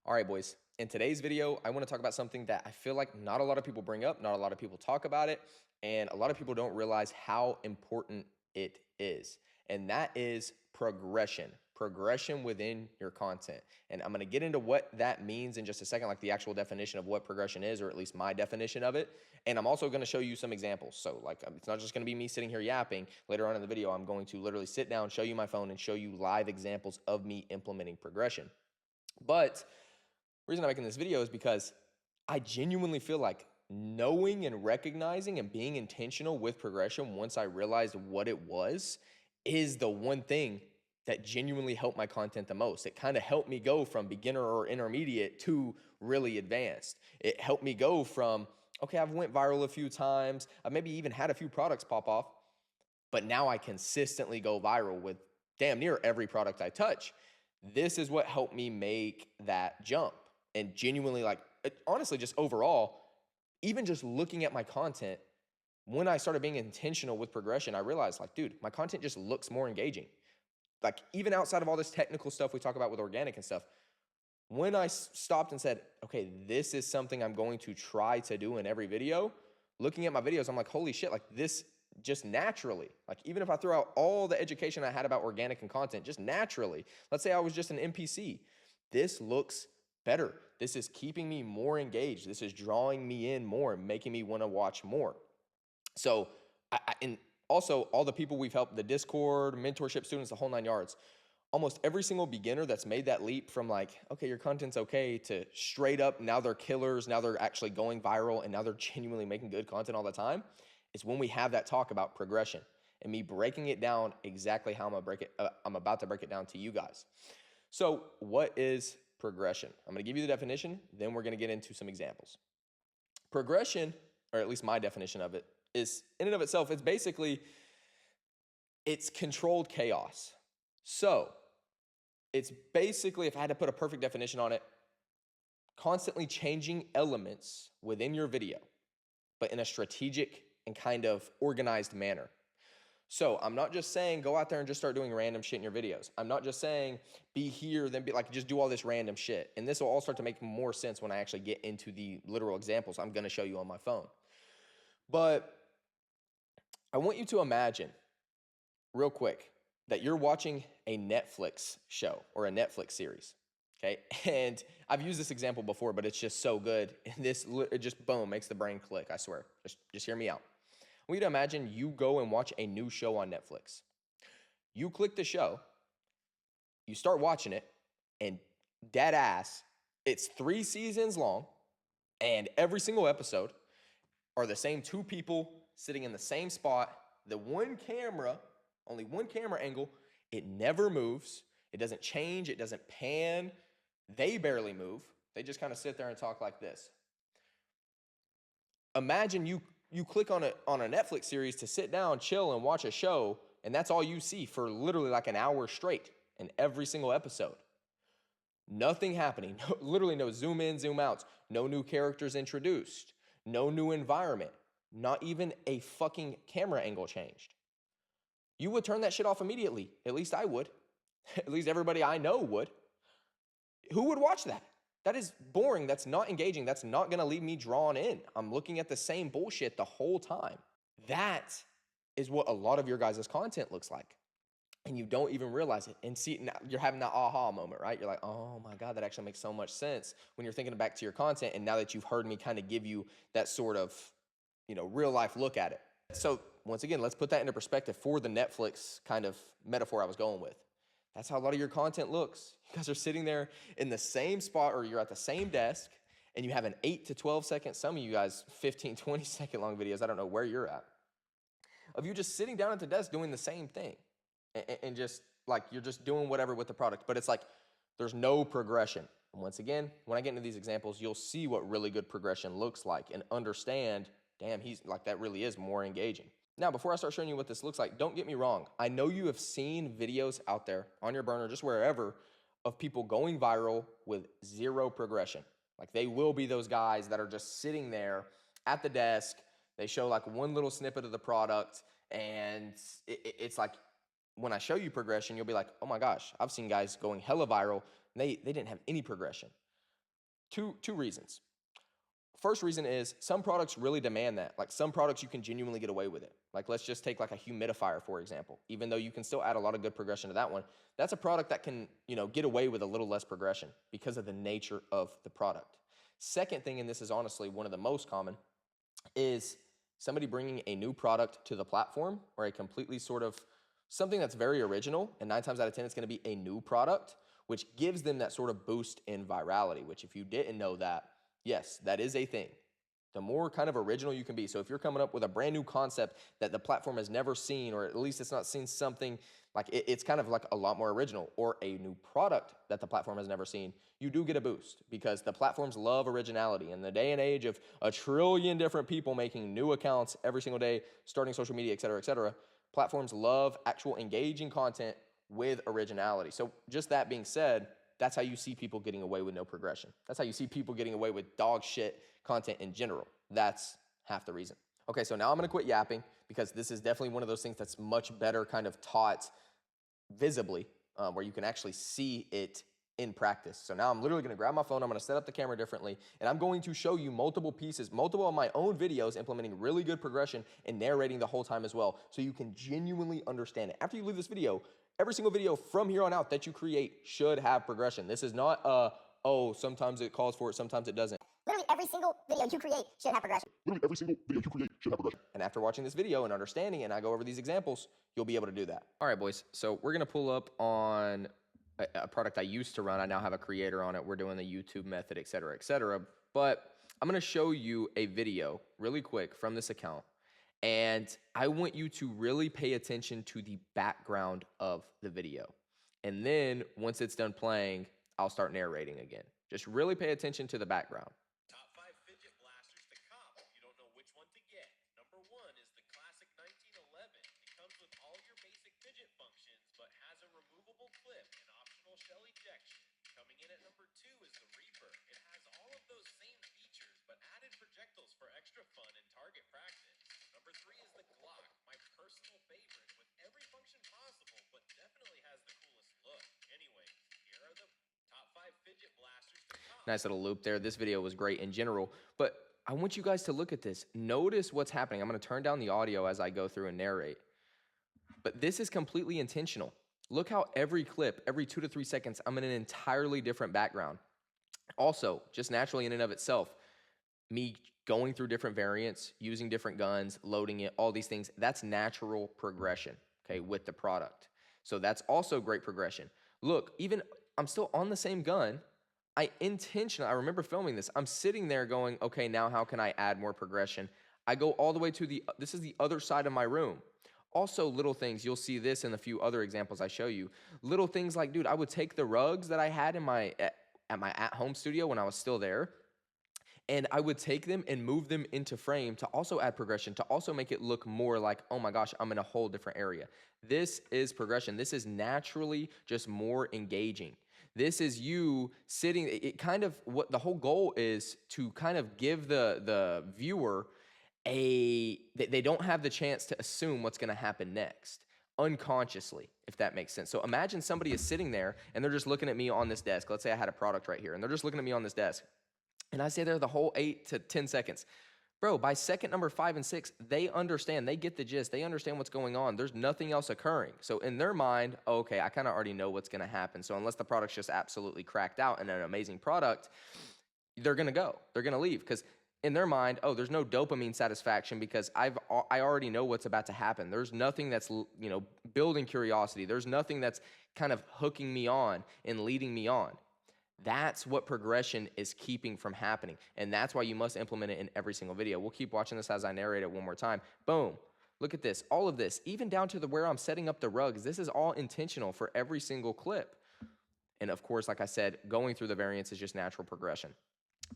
All right, boys. In today's video, I want to talk about something that I feel like not a lot of people bring up, not a lot of people talk about it, and a lot of people don't realize how important it is. And that is progression within your content. And I'm going to get into what that means in just a second, like the actual definition of what progression is, or at least my definition of it. And I'm also going to show you some examples. So like, it's not just going to be me sitting here yapping. Later on in the video, I'm going to literally sit down, show you my phone, and show you live examples of me implementing progression. But the reason I'm making this video is because I genuinely feel like knowing and recognizing and being intentional with progression once I realized what it was is the one thing that genuinely helped my content the most. It kind of helped me go from beginner or intermediate to really advanced. It helped me go from, okay, I've went viral a few times. I've maybe even had a few products pop off, but now I consistently go viral with damn near every product I touch. This is what helped me make that jump. And genuinely, like, honestly, just overall, even just looking at my content, when I started being intentional with progression, I realized, like, dude, my content just looks more engaging. Like, even outside of all this technical stuff we talk about with organic and stuff, when I stopped and said, okay, this is something I'm going to try to do in every video, looking at my videos, I'm like, holy shit, like, this just naturally, like, even if I throw out all the education I had about organic and content, just naturally, let's say I was just an NPC, this looks better. This is keeping me more engaged. This is drawing me in more and making me want to watch more. So, and also all the people we've helped, the Discord, mentorship students, the whole 9 yards, almost every single beginner that's made that leap from like, okay, your content's okay, to straight up, now they're killers, now they're actually going viral, and now they're genuinely making good content all the time, is when we have that talk about progression and me breaking it down exactly how I'm about to break it down to you guys. So what is progression? I'm going to give you the definition, then we're going to get into some examples. Progression, or at least my definition of it, is in and of itself, it's basically, it's controlled chaos. So it's basically, if I had to put a perfect definition on it, constantly changing elements within your video, but in a strategic and kind of organized manner. So I'm not just saying go out there and just start doing random shit in your videos. I'm not just saying be here, then be like, just do all this random shit. And this will all start to make more sense when I actually get into the literal examples I'm going to show you on my phone. But I want you to imagine real quick that you're watching a Netflix show or a Netflix series. Okay. And I've used this example before, but it's just so good. And it just boom, makes the brain click. I swear. Just hear me out. I want you to imagine you go and watch a new show on Netflix. You click the show, you start watching it, and dead ass, it's 3 seasons long, and every single episode are the same 2 people sitting in the same spot, only one camera angle, it never moves, it doesn't change, it doesn't pan, they barely move, they just kind of sit there and talk like this. Imagine you click on a Netflix series to sit down, chill, and watch a show, and that's all you see for literally like an hour straight in every single episode. Nothing happening, literally no zoom in, zoom outs, no new characters introduced, no new environment, not even a fucking camera angle changed. You would turn that shit off immediately. At least I would. At least everybody I know would. Who would watch that? That is boring. That's not engaging. That's not going to leave me drawn in. I'm looking at the same bullshit the whole time. That is what a lot of your guys' content looks like. And you don't even realize it. And see, now you're having that aha moment, right? You're like, oh my God, that actually makes so much sense when you're thinking back to your content. And now that you've heard me kind of give you that sort of, real life look at it. So once again, let's put that into perspective for the Netflix kind of metaphor I was going with. That's how a lot of your content looks. You guys are sitting there in the same spot, or you're at the same desk, and you have an 8 to 12 second, some of you guys 15, 20 second long videos, I don't know where you're at, of you just sitting down at the desk doing the same thing. And just like, you're just doing whatever with the product, but it's like, there's no progression. And once again, when I get into these examples, you'll see what really good progression looks like and understand, damn, he's like, that really is more engaging. Now, before I start showing you what this looks like, don't get me wrong. I know you have seen videos out there on your burner, just wherever, of people going viral with zero progression. Like, they will be those guys that are just sitting there at the desk. They show like one little snippet of the product, and it's like, when I show you progression, you'll be like, oh my gosh, I've seen guys going hella viral, and they didn't have any progression. Two reasons. First reason is some products really demand that. Like some products you can genuinely get away with it. Like let's just take like a humidifier, for example. Even though you can still add a lot of good progression to that one, that's a product that can, get away with a little less progression because of the nature of the product. Second thing, and this is honestly one of the most common, is somebody bringing a new product to the platform or a completely sort of something that's very original, and 9 times out of 10 it's going to be a new product, which gives them that sort of boost in virality, which if you didn't know that, yes, that is a thing. The more kind of original you can be. So if you're coming up with a brand new concept that the platform has never seen, or at least it's not seen something like it's kind of like a lot more original, or a new product that the platform has never seen, you do get a boost because the platforms love originality. In the day and age of a trillion different people making new accounts every single day, starting social media, et cetera, platforms love actual engaging content with originality. So just that being said, that's how you see people getting away with no progression. That's how you see people getting away with dog shit content in general. That's half the reason. Okay, so now I'm gonna quit yapping because this is definitely one of those things that's much better kind of taught visibly, where you can actually see it in practice. So now I'm literally gonna grab my phone, I'm gonna set up the camera differently, and I'm going to show you multiple pieces, multiple of my own videos implementing really good progression and narrating the whole time as well, so you can genuinely understand it. After you leave this video, every single video from here on out that you create should have progression. This is not oh, sometimes it calls for it, sometimes it doesn't. Literally every single video you create should have progression. Literally every single video you create should have progression. And after watching this video and understanding it, and I go over these examples, you'll be able to do that. All right, boys. So we're gonna pull up on a product I used to run. I now have a creator on it. We're doing the YouTube method, et cetera, et cetera. But I'm gonna show you a video really quick from this account. And I want you to really pay attention to the background of the video. And then once it's done playing, I'll start narrating again. Just really pay attention to the background. Top 5 fidget blasters to cop if you don't know which one to get. Number 1 is the classic 1911. It comes with all your basic fidget functions, but has a removable clip and optional shell ejection. Coming in at number 2 is the Reaper. It has all of those same features, but added projectiles for extra fun and target practice. Number 3 is the Glock, my personal favorite, with every function possible, but definitely has the coolest look. Anyways, here are the top 5 fidget blasters to cop. Nice little loop there. This video was great in general, but I want you guys to look at this. Notice what's happening. I'm gonna turn down the audio as I go through and narrate. But this is completely intentional. Look how every clip, every 2 to 3 seconds, I'm in an entirely different background. Also, just naturally in and of itself, me going through different variants, using different guns, loading it, all these things, that's natural progression, okay, with the product. So that's also great progression. Look, even I'm still on the same gun. I remember filming this. I'm sitting there going, okay, now how can I add more progression? I go all the way to this is the other side of my room. Also, little things, you'll see this in a few other examples I show you. Little things like, dude, I would take the rugs that I had in at my at-home studio when I was still there, and I would take them and move them into frame to also add progression, to also make it look more like, oh my gosh, I'm in a whole different area. This is progression. This is naturally just more engaging. This is you sitting, it kind of, what the whole goal is to kind of give the viewer they don't have the chance to assume what's gonna happen next, unconsciously, if that makes sense. So imagine somebody is sitting there and they're just looking at me on this desk. Let's say I had a product right here and they're just looking at me on this desk. And I stay there the whole 8 to 10 seconds. Bro, by second number 5 and 6, they understand, they get the gist, they understand what's going on. There's nothing else occurring. So in their mind, okay, I kind of already know what's gonna happen. So unless the product's just absolutely cracked out and an amazing product, they're gonna go, they're gonna leave. Because in their mind, oh, there's no dopamine satisfaction because I already know what's about to happen. There's nothing that's, building curiosity. There's nothing that's kind of hooking me on and leading me on. That's what progression is keeping from happening. And that's why you must implement it in every single video. We'll keep watching this as I narrate it one more time. Boom. Look at this. All of this, even down to where I'm setting up the rugs, this is all intentional for every single clip. And of course, like I said, going through the variants is just natural progression.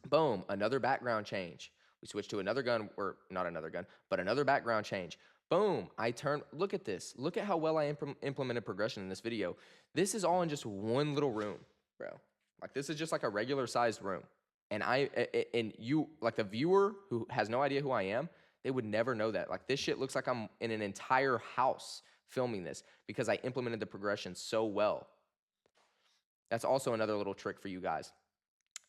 Boom, another background change. We switch to another gun, or not another gun, but another background change. Boom, look at this. Look at how well I implemented progression in this video. This is all in just one little room, bro. Like this is just like a regular sized room. And you, like the viewer who has no idea who I am, they would never know that. Like this shit looks like I'm in an entire house filming this because I implemented the progression so well. That's also another little trick for you guys.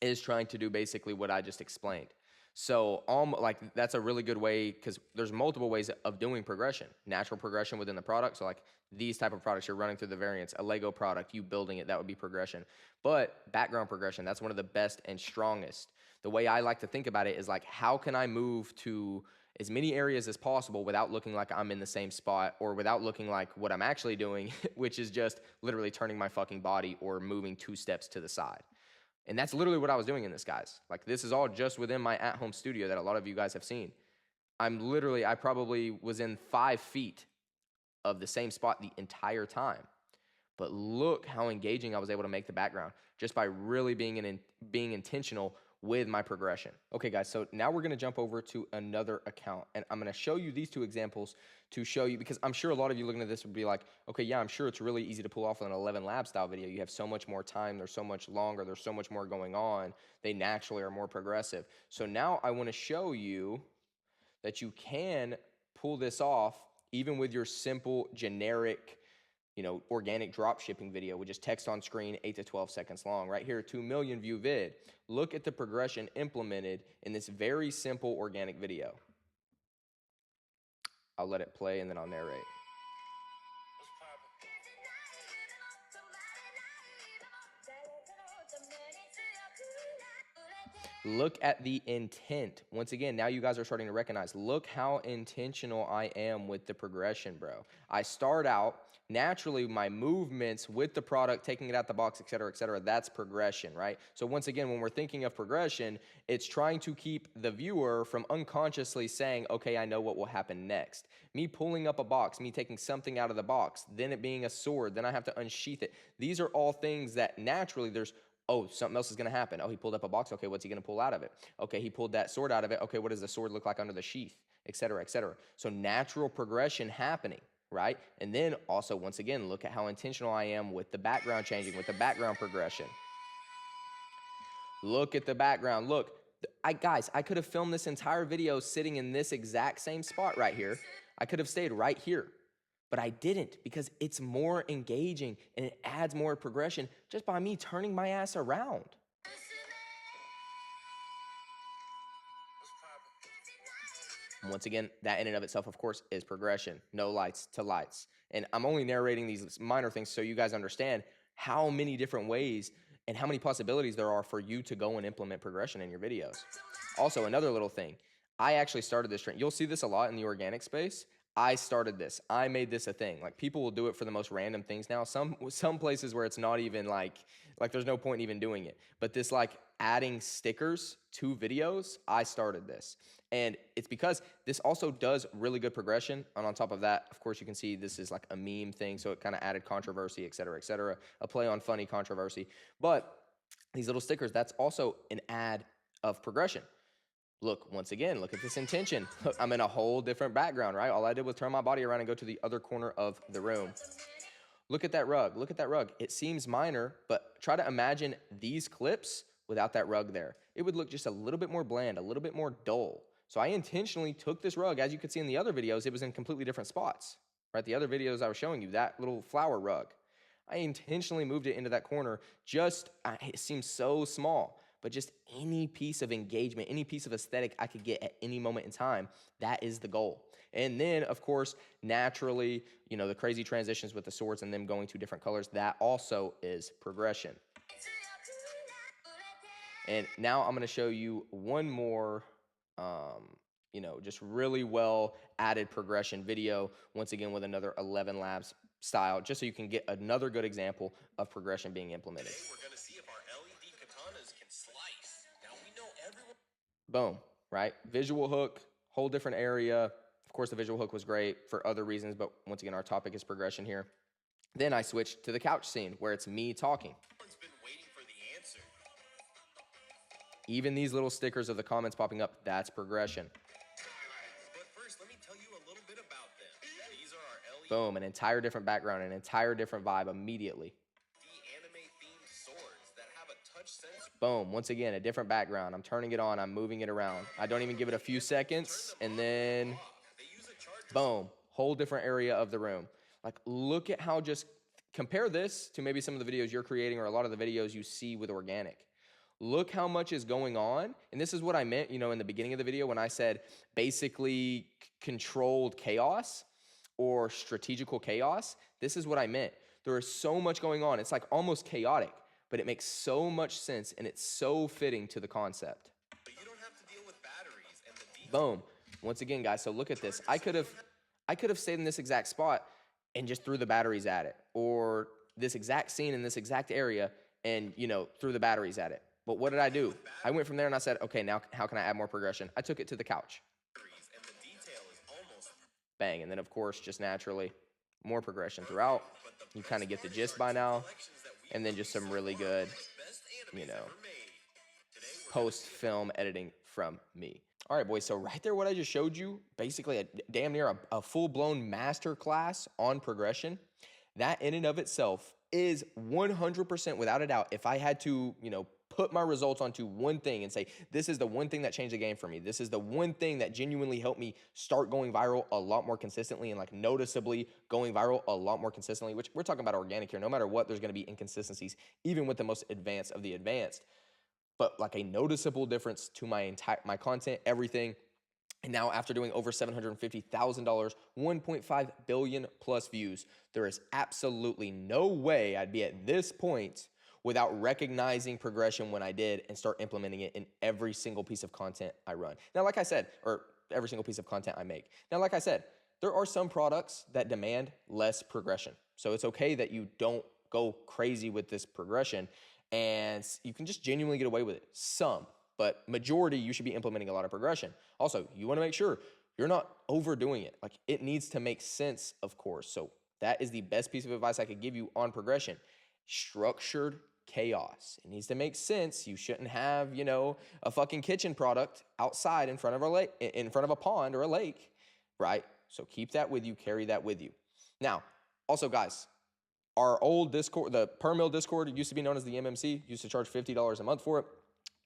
is trying to do basically what I just explained. So like that's a really good way, because there's multiple ways of doing progression. Natural progression within the product. So like these type of products, you're running through the variants. A Lego product, you building it, that would be progression. But background progression, that's one of the best and strongest. The way I like to think about it is like, how can I move to as many areas as possible without looking like I'm in the same spot, or without looking like what I'm actually doing, which is just literally turning my fucking body or moving 2 steps to the side. And that's literally what I was doing in this, guys. Like, this is all just within my at-home studio that a lot of you guys have seen. I probably was in 5 feet of the same spot the entire time. But look how engaging I was able to make the background just by really being intentional with my progression. Okay, guys, so now we're gonna jump over to another account, and I'm gonna show you these 2 examples to show you, because I'm sure a lot of you looking at this would be like, okay, yeah, I'm sure it's really easy to pull off an 11 lab style video. You have so much more time, there's so much longer, there's so much more going on. They naturally are more progressive. So now I wanna show you that you can pull this off even with your simple, generic, organic drop shipping video with just text on screen, 8 to 12 seconds long. Right here, 2 million view vid. Look at the progression implemented in this very simple organic video. I'll let it play and then I'll narrate. Look at the intent. Once again, now you guys are starting to recognize, look how intentional I am with the progression, bro. I start out, naturally, my movements with the product, taking it out the box, et cetera, that's progression, right? So once again, when we're thinking of progression, it's trying to keep the viewer from unconsciously saying, okay, I know what will happen next. Me pulling up a box, me taking something out of the box, then it being a sword, then I have to unsheath it. These are all things that naturally oh, something else is going to happen. Oh, he pulled up a box. Okay, what's he going to pull out of it? Okay, he pulled that sword out of it. Okay, what does the sword look like under the sheath? Et cetera, et cetera. So natural progression happening, right? And then also, once again, look at how intentional I am with the background changing, with the background progression. Look at the background. Look, guys, I could have filmed this entire video sitting in this exact same spot right here. I could have stayed right here. But I didn't, because it's more engaging and it adds more progression just by me turning my ass around. And once again, that in and of itself, of course, is progression. No lights to lights. And I'm only narrating these minor things so you guys understand how many different ways and how many possibilities there are for you to go and implement progression in your videos. Also, another little thing, I actually started this trend. You'll see this a lot in the organic space. I started this. I made this a thing. Like, people will do it for the most random things now. Some places where it's not even like there's no point in even doing it. But this, like, adding stickers to videos, I started this. And it's because this also does really good progression. And on top of that, of course, you can see this is like a meme thing. So it kind of added controversy, et cetera, a play on funny controversy. But these little stickers, that's also an ad of progression. Look, once again, look at this intention. Look, I'm in a whole different background, right? All I did was turn my body around and go to the other corner of the room. Look at that rug. Look at that rug. It seems minor, but try to imagine these clips without that rug there. It would look just a little bit more bland, a little bit more dull. So I intentionally took this rug. As you could see in the other videos, it was in completely different spots, right? The other videos I was showing you, that little flower rug, I intentionally moved it into that corner. It seems so small, but just any piece of engagement, any piece of aesthetic I could get at any moment in time, that is the goal. And then, of course, naturally, the crazy transitions with the swords and them going to different colors, that also is progression. And now I'm going to show you one more, just really well added progression video, once again with another 11 labs style, just so you can get another good example of progression being implemented. Today we're gonna see if our LED katanas can slice. Now we know everyone. Boom, right? Visual hook, whole different area. Of course, the visual hook was great for other reasons, but once again, our topic is progression here. Then I switched to the couch scene where it's me talking. Everyone's been waiting for the answer. Even these little stickers of the comments popping up, that's progression. But first, let me tell you a little bit about them. These are our LED Boom, an entire different background, an entire different vibe immediately. anime themed swords that have a touch sensor. Boom, once again, a different background. I'm turning it on, I'm moving it around. I don't even give it a few seconds, and then They use a charger. boom, whole different area of the room. Like, look at how, just compare this to maybe some of the videos you're creating or a lot of the videos you see with organic. Look how much is going on. And this is what I meant, in the beginning of the video when I said basically controlled chaos or strategical chaos. This is what I meant. There is so much going on. It's like almost chaotic, but it makes so much sense and it's so fitting to the concept. But you don't have to deal with batteries and the details. Boom. Once again, guys, so look at this. I could have stayed in this exact spot and just threw the batteries at it, or this exact scene in this exact area and, threw the batteries at it. But what did I do? I went from there and I said, okay, now how can I add more progression? I took it to the couch. And the detail is almost Bang. And then, of course, just naturally, more progression throughout. You kind of get the gist by now. And then just some really good, post-film editing from me. All right, boys, so right there, what I just showed you, basically a damn near a full-blown master class on progression. That in and of itself is 100% without a doubt, if I had to, put my results onto one thing and say, this is the one thing that changed the game for me. This is the one thing that genuinely helped me start going viral a lot more consistently and like noticeably going viral a lot more consistently, which we're talking about organic here. No matter what, there's going to be inconsistencies, even with the most advanced of the advanced. But like a noticeable difference to my content, everything. And now after doing over $750,000, 1.5 billion plus views, there is absolutely no way I'd be at this point without recognizing progression when I did and start implementing it in every single piece of content I run. Now, like I said, or every single piece of content I make. Now, like I said, there are some products that demand less progression. So it's okay that you don't go crazy with this progression and you can just genuinely get away with it. Some, but majority, you should be implementing a lot of progression. Also, you want to make sure you're not overdoing it. Like, it needs to make sense, of course. So that is the best piece of advice I could give you on progression. Structured chaos. It needs to make sense. You shouldn't have, a fucking kitchen product outside in front of a pond or a lake, right? So keep that with you, carry that with you. Now, also, guys, our old Discord, the per mil Discord, used to be known as the MMC, used to charge $50 a month for it.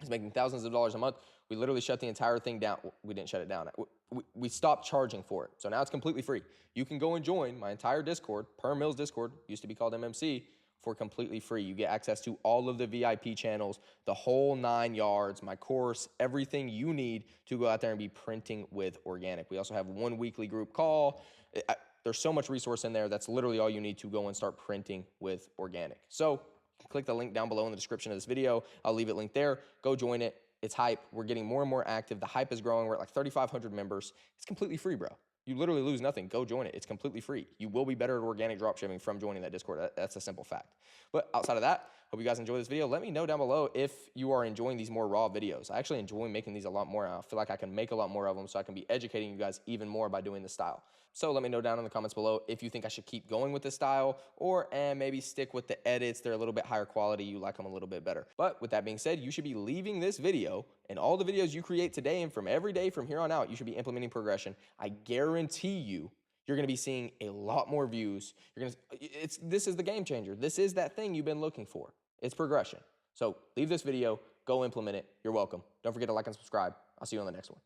It's making thousands of dollars a month. We literally shut the entire thing down. We didn't shut it down. We stopped charging for it. So now it's completely free. You can go and join my entire Discord, per mil's Discord, used to be called MMC, for completely free. You get access to all of the VIP channels, the whole 9 yards, my course, everything you need to go out there and be printing with organic. We also have one weekly group call. There's so much resource in there. That's literally all you need to go and start printing with organic. So click the link down below in the description of this video. I'll leave it linked there. Go join it. It's hype. We're getting more and more active. The hype is growing. We're at like 3,500 members. It's completely free, bro. You literally lose nothing. Go join it. It's completely free. You will be better at organic dropshipping from joining that Discord. That's a simple fact. But outside of that, hope you guys enjoy this video. Let me know down below if you are enjoying these more raw videos. I actually enjoy making these a lot more. I feel like I can make a lot more of them so I can be educating you guys even more by doing this style. So let me know down in the comments below if you think I should keep going with this style or maybe stick with the edits. They're a little bit higher quality. You like them a little bit better. But with that being said, you should be leaving this video and all the videos you create today and from every day from here on out, you should be implementing progression. I guarantee you're going to be seeing a lot more views. This is the game changer. This is that thing you've been looking for. It's progression. So leave this video, go implement it. You're welcome. Don't forget to like and subscribe. I'll see you on the next one.